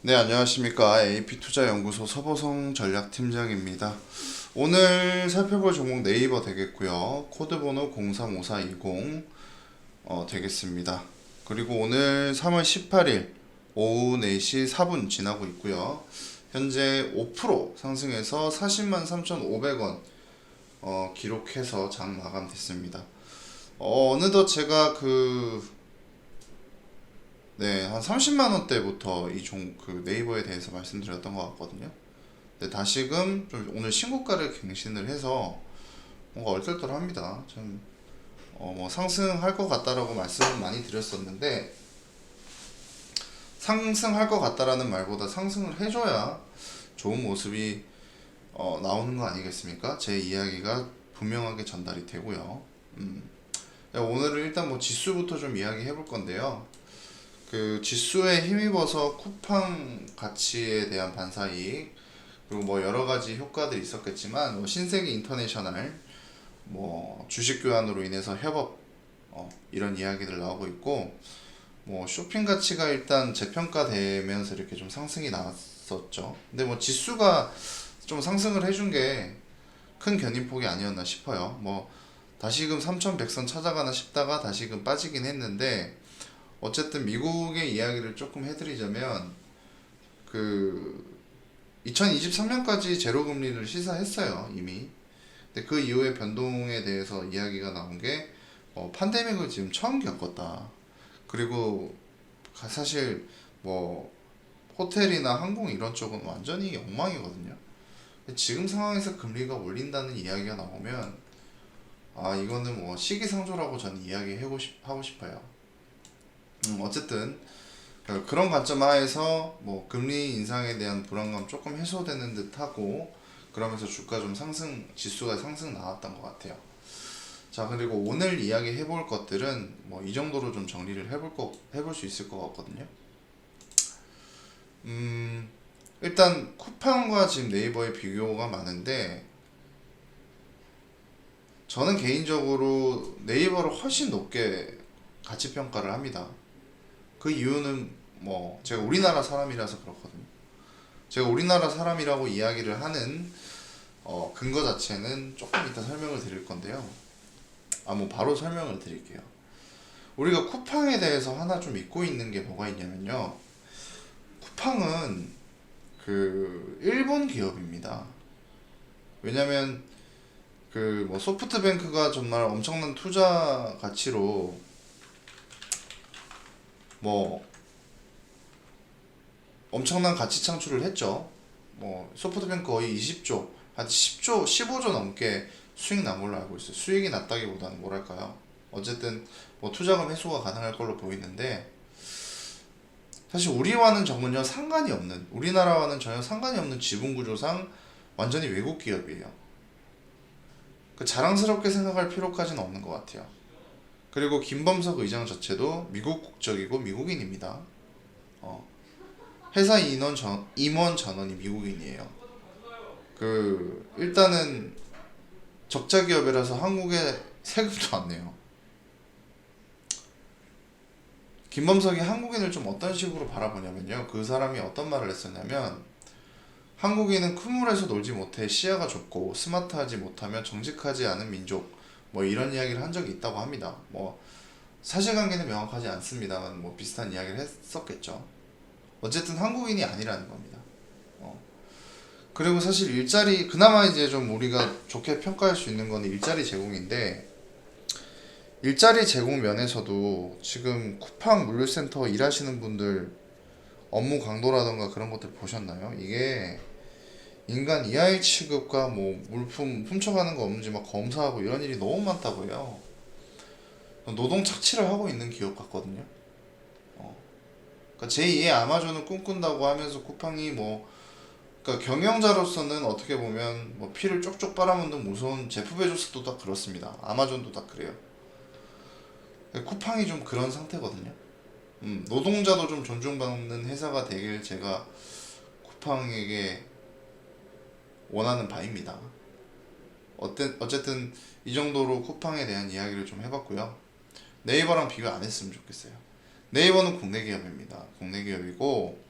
네, 안녕하십니까. AP투자연구소 서보성 전략팀장입니다. 오늘 살펴볼 종목 네이버 되겠고요. 코드번호 035420 되겠습니다. 그리고 오늘 3월 18일 오후 4시 4분 지나고 있고요. 현재 5% 상승해서 40만 3,500원 기록해서 장 마감됐습니다. 어느덧 제가 네, 한 30만 원대부터 그 네이버에 대해서 말씀드렸던 것 같거든요. 근데 다시금 좀 오늘 신고가를 갱신을 해서 뭔가 얼떨떨합니다. 좀 뭐 상승할 것 같다라고 말씀을 많이 드렸었는데 상승할 것 같다라는 말보다 상승을 해줘야 좋은 모습이 나오는 거 아니겠습니까? 제 이야기가 분명하게 전달이 되고요. 오늘은 일단 뭐 지수부터 좀 이야기해 볼 건데요. 그 지수에 힘입어서 쿠팡 가치에 대한 반사이익 그리고 뭐 여러 가지 효과들이 있었겠지만 뭐 신세계 인터내셔널 뭐 주식 교환으로 인해서 협업 이런 이야기들 나오고 있고 뭐 쇼핑 가치가 일단 재평가되면서 이렇게 좀 상승이 나왔었죠. 근데 뭐 지수가 좀 상승을 해준 게 큰 견인폭이 아니었나 싶어요. 뭐 다시금 3100선 찾아가나 싶다가 다시금 빠지긴 했는데 어쨌든 미국의 이야기를 조금 해드리자면 그 2023년까지 제로 금리를 시사했어요 이미. 근데 그 이후의 변동에 대해서 이야기가 나온 게 팬데믹을 지금 처음 겪었다. 그리고 사실 뭐 호텔이나 항공 이런 쪽은 완전히 엉망이거든요. 지금 상황에서 금리가 올린다는 이야기가 나오면 이거는 뭐 시기상조라고 저는 하고 싶어요. 어쨌든 그런 관점 하에서 뭐 금리 인상에 대한 불안감 조금 해소되는 듯하고 그러면서 주가 좀 상승 지수가 상승 나왔던 것 같아요. 자, 그리고 오늘 이야기 해볼 것들은 뭐 이 정도로 좀 정리를 해볼 수 있을 것 같거든요. 일단 쿠팡과 지금 네이버의 비교가 많은데 저는 개인적으로 네이버를 훨씬 높게 가치 평가를 합니다. 그 이유는 뭐 제가 우리나라 사람이라서 그렇거든요. 제가 우리나라 사람이라고 이야기를 하는 근거 자체는 조금 이따 설명을 드릴 건데요. 뭐 바로 설명을 드릴게요. 우리가 쿠팡에 대해서 하나 좀 잊고 있는 게 뭐가 있냐면요. 쿠팡은 그 일본 기업입니다. 왜냐면 그 뭐 소프트뱅크가 정말 엄청난 투자 가치로 뭐 엄청난 가치 창출을 했죠. 뭐 소프트뱅크 거의 20조, 한 10조, 15조 넘게 수익 난 걸로 알고 있어요. 수익이 났다기보다는 뭐랄까요. 어쨌든 뭐 투자금 회수가 가능할 걸로 보이는데 사실 우리와는 전혀 상관이 없는 우리나라와는 전혀 상관이 없는 지분 구조상 완전히 외국 기업이에요. 그 자랑스럽게 생각할 필요까지는 없는 것 같아요. 그리고 김범석 의장 자체도 미국 국적이고 미국인입니다. 어, 회사 임원 전원이 미국인이에요. 일단은 적자 기업이라서 한국에 세금도 안 내요. 김범석이 한국인을 좀 어떤 식으로 바라보냐면요. 그 사람이 어떤 말을 했었냐면 한국인은 큰 물에서 놀지 못해 시야가 좁고 스마트하지 못하며 정직하지 않은 민족 뭐 이런 이야기를 한 적이 있다고 합니다. 뭐 사실관계는 명확하지 않습니다만 뭐 비슷한 이야기를 했었겠죠. 어쨌든 한국인이 아니라는 겁니다. 어. 그리고 사실 일자리 그나마 이제 좀 우리가 좋게 평가할 수 있는 건 일자리 제공인데 일자리 제공 면에서도 지금 쿠팡 물류센터 일하시는 분들 업무 강도라던가 그런 것들 보셨나요? 이게 인간 이하의 취급과 뭐 물품 훔쳐가는 거 없는지 막 검사하고 이런 일이 너무 많다고 해요. 노동 착취를 하고 있는 기업 같거든요. 어. 그러니까 제2의 아마존을 꿈꾼다고 하면서 쿠팡이 뭐 그러니까 경영자로서는 어떻게 보면 뭐 피를 쪽쪽 빨아먹는 무서운 제프 베조스도 다 그렇습니다. 아마존도 다 그래요. 쿠팡이 좀 그런 상태거든요. 노동자도 좀 존중받는 회사가 되길 제가 쿠팡에게 원하는 바입니다. 어쨌든 이 정도로 쿠팡에 대한 이야기를 좀 해봤고요. 네이버랑 비교 안 했으면 좋겠어요. 네이버는 국내 기업입니다. 국내 기업이고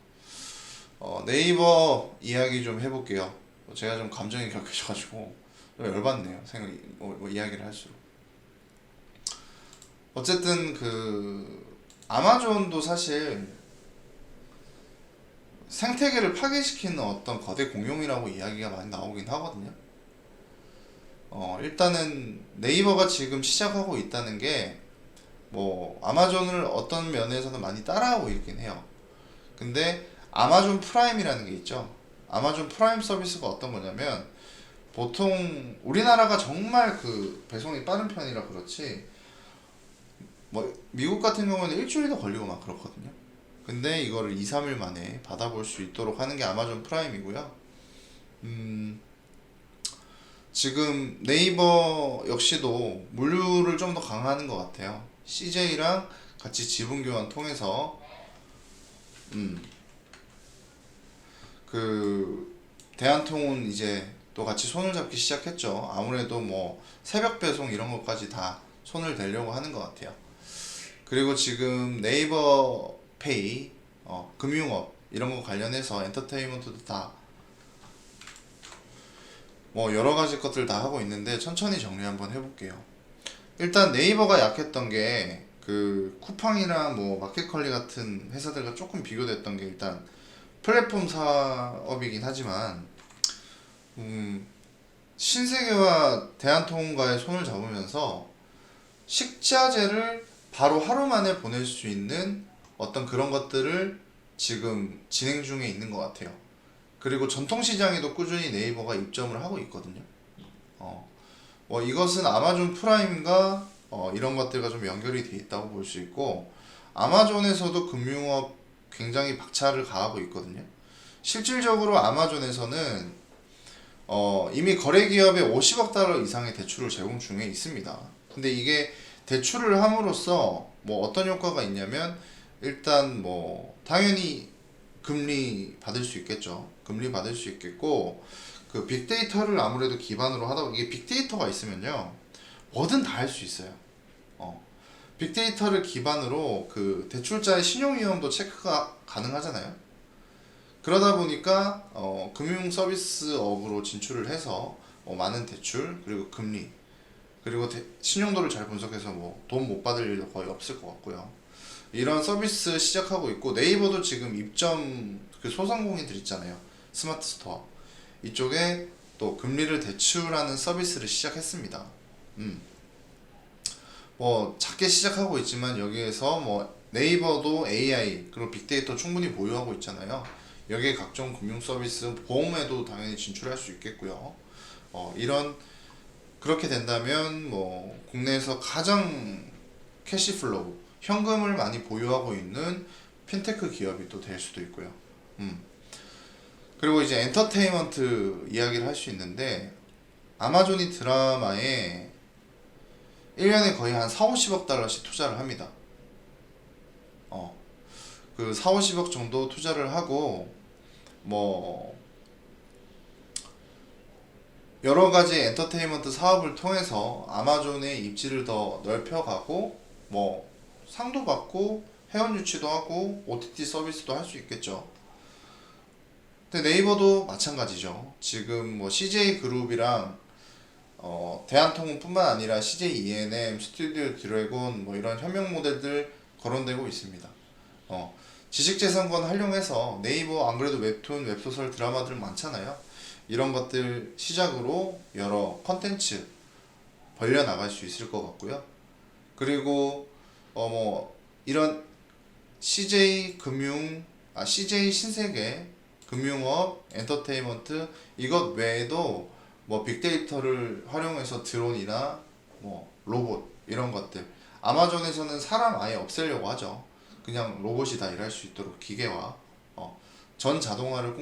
네이버 이야기 좀 해볼게요. 제가 좀 감정이 격해져가지고 좀 열받네요. 이야기를 할수록. 어쨌든 아마존도 사실 생태계를 파괴시키는 어떤 거대 공룡이라고 이야기가 많이 나오긴 하거든요. 일단은 네이버가 지금 시작하고 있다는 게 뭐 아마존을 어떤 면에서는 많이 따라하고 있긴 해요. 근데 아마존 프라임이라는 게 있죠. 아마존 프라임 서비스가 어떤 거냐면 보통 우리나라가 정말 배송이 빠른 편이라 그렇지 뭐 미국 같은 경우는 일주일도 걸리고 막 그렇거든요. 근데 이거를 2, 3일 만에 받아볼 수 있도록 하는 게 아마존 프라임이고요. 지금 네이버 역시도 물류를 좀 더 강화하는 것 같아요. CJ랑 같이 지분 교환 통해서 음, 대한통운 이제 또 같이 손을 잡기 시작했죠. 아무래도 뭐 새벽 배송 이런 것까지 다 손을 대려고 하는 것 같아요. 그리고 지금 네이버 페이, 금융업 이런 거 관련해서 엔터테인먼트도 다 뭐 여러 가지 것들 다 하고 있는데 천천히 정리 한번 해볼게요. 일단 네이버가 약했던 게 쿠팡이나 뭐 마켓컬리 같은 회사들과 조금 비교됐던 게 일단 플랫폼 사업이긴 하지만 신세계와 대한통운과의 손을 잡으면서 식자재를 바로 하루 만에 보낼 수 있는 어떤 그런 것들을 지금 진행 중에 있는 것 같아요. 그리고 전통시장에도 꾸준히 네이버가 입점을 하고 있거든요. 이것은 아마존 프라임과 이런 것들과 좀 연결이 돼 있다고 볼 수 있고, 아마존에서도 금융업 굉장히 박차를 가하고 있거든요. 실질적으로 아마존에서는 이미 거래기업에 50억 달러 이상의 대출을 제공 중에 있습니다. 근데 이게 대출을 함으로써 뭐 어떤 효과가 있냐면 일단 뭐 당연히 금리 받을 수 있겠죠. 금리 받을 수 있겠고 빅데이터를 아무래도 기반으로 하다 보니 이게 빅데이터가 있으면요 뭐든 다 할 수 있어요. 빅데이터를 기반으로 대출자의 신용위험도 체크가 가능하잖아요. 그러다 보니까 금융 서비스업으로 진출을 해서 많은 대출 그리고 금리 그리고 신용도를 잘 분석해서 뭐 돈 못 받을 일도 거의 없을 것 같고요. 이런 서비스 시작하고 있고 네이버도 지금 입점 소상공인들 있잖아요. 스마트 스토어 이쪽에 또 금리를 대출하는 서비스를 시작했습니다. 뭐 작게 시작하고 있지만 여기에서 뭐 네이버도 AI 그리고 빅데이터 충분히 보유하고 있잖아요. 여기에 각종 금융 서비스 보험에도 당연히 진출할 수 있겠고요. 이런 그렇게 된다면 뭐 국내에서 가장 캐시플로우 현금을 많이 보유하고 있는 핀테크 기업이 또 될 수도 있고요. 그리고 이제 엔터테인먼트 이야기를 할 수 있는데 아마존이 드라마에 1년에 거의 한 4, 50억 달러씩 투자를 합니다. 4, 50억 정도 투자를 하고 뭐 여러 가지 엔터테인먼트 사업을 통해서 아마존의 입지를 더 넓혀가고 뭐 상도 받고 회원 유치도 하고 OTT 서비스도 할 수 있겠죠. 근데 네이버도 마찬가지죠. 지금 뭐 CJ 그룹이랑 대한통운뿐만 아니라 CJ ENM, 스튜디오 드래곤 뭐 이런 협력 모델들 거론되고 있습니다. 지식재산권 활용해서 네이버 안 그래도 웹툰, 웹소설, 드라마들 많잖아요. 이런 것들 시작으로 여러 컨텐츠 벌려나갈 수 있을 것 같고요. 그리고 뭐 이런 CJ 신세계 금융업, 엔터테인먼트 이것 외에도 뭐 빅데이터를 활용해서 드론이나 뭐 로봇 이런 것들 아마존에서는 사람 아예 없애려고 하죠. 그냥 로봇이 다 일할 수 있도록 기계화 전 자동화를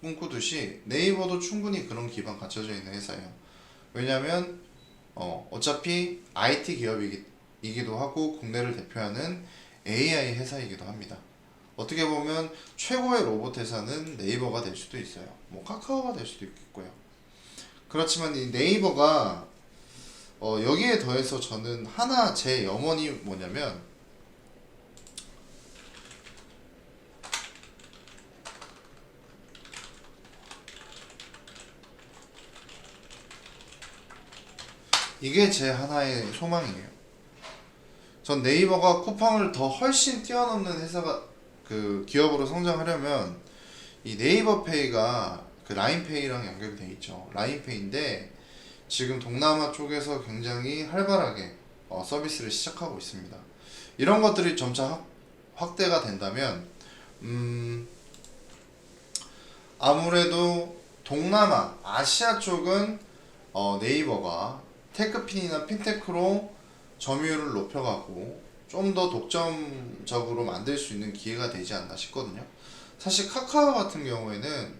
꿈꾸듯이 네이버도 충분히 그런 기반 갖춰져 있는 회사예요. 왜냐면 어차피 IT 기업이기도 하고 국내를 대표하는 AI 회사이기도 합니다. 어떻게 보면 최고의 로봇 회사는 네이버가 될 수도 있어요. 뭐 카카오가 될 수도 있겠고요. 그렇지만 이 네이버가 여기에 더해서 저는 하나 제 염원이 뭐냐면 이게 제 하나의 소망이에요. 전 네이버가 쿠팡을 더 훨씬 뛰어넘는 회사가 그 기업으로 성장하려면 이 네이버페이가 그 라인페이랑 연결이 돼 있죠. 라인페이인데 지금 동남아 쪽에서 굉장히 활발하게 서비스를 시작하고 있습니다. 이런 것들이 점차 확대가 된다면 아무래도 동남아, 아시아 쪽은 네이버가 테크핀이나 핀테크로 점유율을 높여가고 좀 더 독점적으로 만들 수 있는 기회가 되지 않나 싶거든요. 사실 카카오 같은 경우에는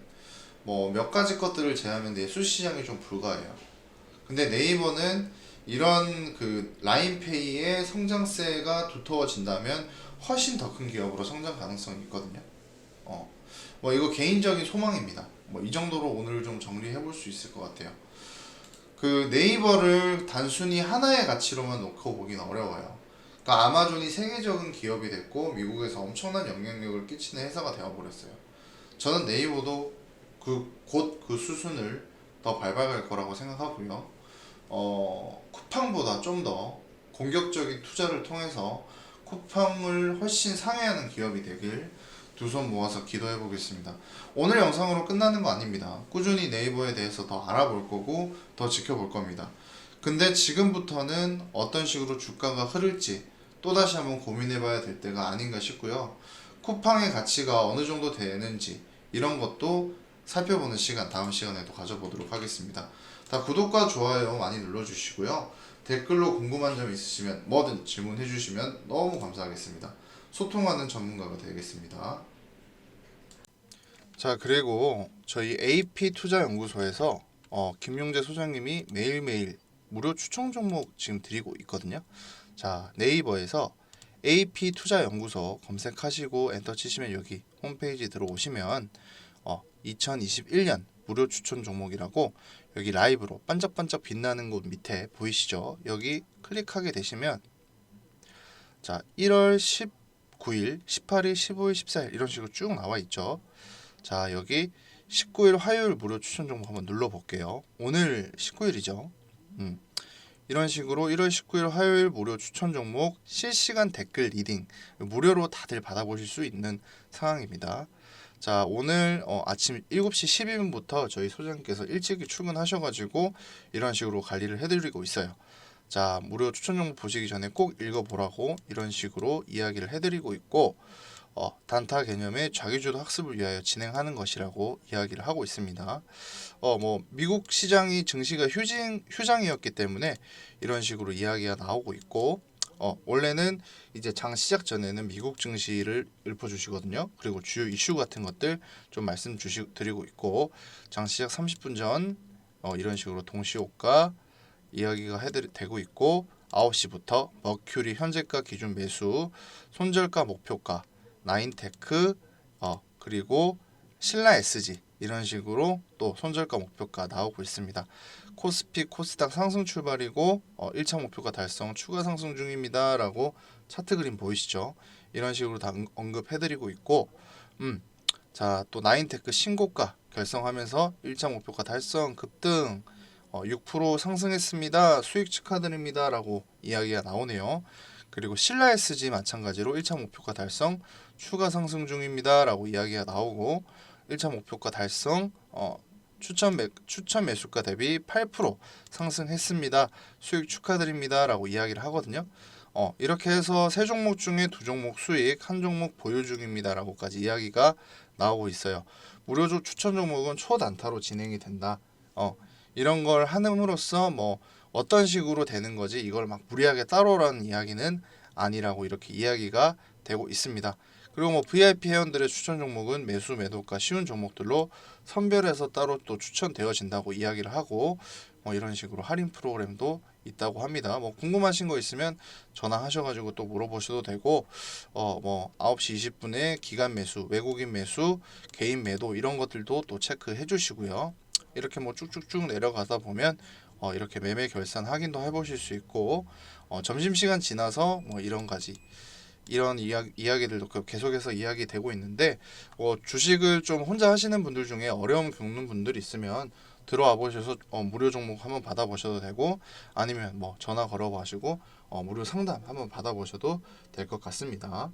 뭐 몇 가지 것들을 제하면 내수 시장이 좀 불가해요. 근데 네이버는 이런 그 라인페이의 성장세가 두터워진다면 훨씬 더 큰 기업으로 성장 가능성이 있거든요. 어, 뭐 이거 개인적인 소망입니다. 뭐 이 정도로 오늘 좀 정리해 볼 수 있을 것 같아요. 그 네이버를 단순히 하나의 가치로만 놓고 보긴 어려워요. 그러니까 아마존이 세계적인 기업이 됐고 미국에서 엄청난 영향력을 끼치는 회사가 되어버렸어요. 저는 네이버도 곧 그 수순을 더 밟아갈 거라고 생각하고요. 쿠팡보다 좀 더 공격적인 투자를 통해서 쿠팡을 훨씬 상회하는 기업이 되길 두 손 모아서 기도해 보겠습니다. 오늘 영상으로 끝나는 거 아닙니다. 꾸준히 네이버에 대해서 더 알아볼 거고 더 지켜볼 겁니다. 근데 지금부터는 어떤 식으로 주가가 흐를지 또다시 한번 고민해 봐야 될 때가 아닌가 싶고요. 쿠팡의 가치가 어느 정도 되는지 이런 것도 살펴보는 시간 다음 시간에도 가져보도록 하겠습니다. 다 구독과 좋아요 많이 눌러주시고요. 댓글로 궁금한 점 있으시면 뭐든 질문해 주시면 너무 감사하겠습니다. 소통하는 전문가가 되겠습니다. 자, 그리고 저희 AP투자연구소에서 김용재 소장님이 매일매일 무료 추천 종목 지금 드리고 있거든요. 자, 네이버에서 AP투자연구소 검색하시고 엔터 치시면 여기 홈페이지 들어오시면 2021년 무료 추천 종목이라고 여기 라이브로 반짝반짝 빛나는 곳 밑에 보이시죠? 여기 클릭하게 되시면 자 1월 19일, 18일, 15일, 14일 이런 식으로 쭉 나와 있죠. 자 여기 19일 화요일 무료 추천 종목 한번 눌러 볼게요. 오늘 19일이죠. 이런 식으로 1월 19일 화요일 무료 추천 종목 실시간 댓글 리딩 무료로 다들 받아보실 수 있는 상황입니다. 자 오늘 아침 7시 12분부터 저희 소장님께서 일찍이 출근하셔가지고 이런 식으로 관리를 해드리고 있어요. 자 무료 추천 종목 보시기 전에 꼭 읽어보라고 이런 식으로 이야기를 해드리고 있고 단타 개념의 자기주도 학습을 위하여 진행하는 것이라고 이야기를 하고 있습니다. 뭐 미국 시장이 증시가 휴장이었기 때문에 이런 식으로 이야기가 나오고 있고 원래는 이제 장 시작 전에는 미국 증시를 읊어주시거든요. 그리고 주요 이슈 같은 것들 좀 드리고 있고 장 시작 30분 전 이런 식으로 동시효과 이야기가 되고 있고 9시부터 머큐리 현재가 기준 매수 손절가 목표가 나인테크 그리고 신라 SG 이런 식으로 또 손절가 목표가 나오고 있습니다. 코스피 코스닥 상승 출발이고 1차 목표가 달성 추가 상승 중입니다 라고 차트 그림 보이시죠? 이런 식으로 다 언급해드리고 있고 자 또 나인테크 신고가 결성하면서 1차 목표가 달성 급등 6% 상승했습니다. 수익 축하드립니다 라고 이야기가 나오네요. 그리고 신라 SG 마찬가지로 1차 목표가 달성 추가 상승 중입니다 라고 이야기가 나오고 1차 목표가 달성 추천 매수가 대비 8% 상승했습니다. 수익 축하드립니다 라고 이야기를 하거든요. 이렇게 해서 세 종목 중에 두 종목 수익, 한 종목 보유 중입니다 라고까지 이야기가 나오고 있어요. 무료 추천 종목은 초단타로 진행이 된다. 이런 걸 함으로써 뭐 어떤 식으로 되는 거지 이걸 막 무리하게 따로라는 이야기는 아니라고 이렇게 이야기가 되고 있습니다. 그리고 뭐 VIP 회원들의 추천 종목은 매수 매도가 쉬운 종목들로 선별해서 따로 또 추천되어진다고 이야기를 하고 이런 식으로 할인 프로그램도 있다고 합니다. 뭐 궁금하신 거 있으면 전화하셔가지고 또 물어보셔도 되고 뭐 9시 20분에 기간 매수, 외국인 매수, 개인 매도 이런 것들도 또 체크해 주시고요. 이렇게 뭐 쭉쭉쭉 내려가다 보면 이렇게 매매 결산 확인도 해보실 수 있고 점심시간 지나서 뭐 이런 이야기들도 계속해서 이야기되고 있는데 주식을 좀 혼자 하시는 분들 중에 어려움 겪는 분들이 있으면 들어와 보셔서 무료 종목 한번 받아보셔도 되고, 아니면 뭐 전화 걸어가시고 무료 상담 한번 받아보셔도 될 것 같습니다.